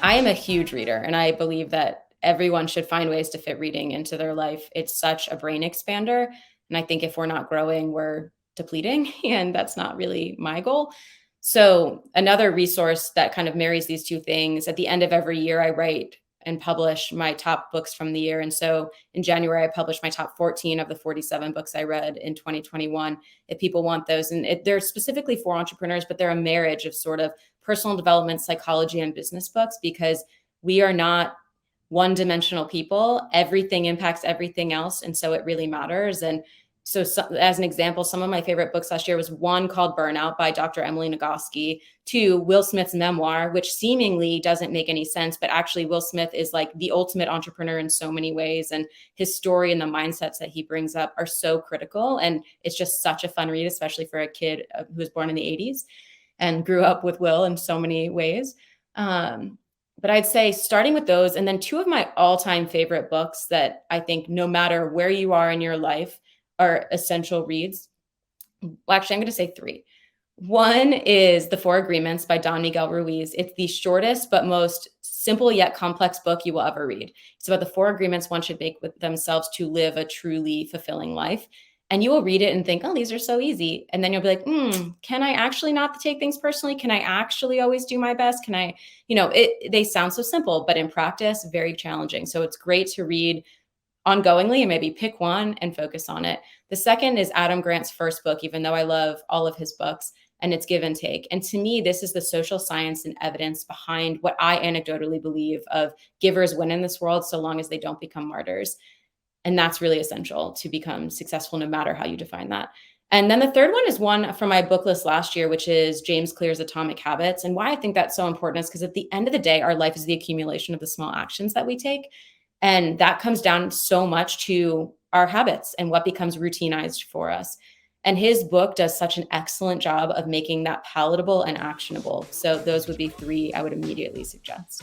I am a huge reader, and I believe that everyone should find ways to fit reading into their life. It's such a brain expander. And I think if we're not growing, we're depleting, and that's not really my goal. So, another resource that kind of marries these two things, at the end of every year, I write and publish my top books from the year. And so in January, I published my top 14 of the 47 books I read in 2021. If people want those, and they're specifically for entrepreneurs, but they're a marriage of sort of personal development, psychology, and business books, because we are not one dimensional people. Everything impacts everything else. And so it really matters. And so, as an example, some of my favorite books last year was one called Burnout by Dr. Emily Nagoski, two, Will Smith's memoir, which seemingly doesn't make any sense, but actually Will Smith is like the ultimate entrepreneur in so many ways. And his story and the mindsets that he brings up are so critical. And it's just such a fun read, especially for a kid who was born in the 80s and grew up with Will in so many ways. But I'd say starting with those, and then two of my all-time favorite books that I think no matter where you are in your life are essential reads. Well, actually, I'm going to say three. One is The Four Agreements by Don Miguel Ruiz. It's the shortest but most simple yet complex book you will ever read. It's about the four agreements one should make with themselves to live a truly fulfilling life. And you will read it and think, oh, these are so easy. And then you'll be like, can I actually not take things personally? Can I actually always do my best? Can I, they sound so simple, but in practice, very challenging. So it's great to read ongoingly and maybe pick one and focus on it. The second is Adam Grant's first book, even though I love all of his books, and it's Give and Take. And to me, this is the social science and evidence behind what I anecdotally believe of givers win in this world so long as they don't become martyrs. And that's really essential to become successful, no matter how you define that. And then the third one is one from my book list last year, which is James Clear's Atomic Habits. And why I think that's so important is because at the end of the day, our life is the accumulation of the small actions that we take. And that comes down so much to our habits and what becomes routinized for us. And his book does such an excellent job of making that palatable and actionable. So those would be three I would immediately suggest.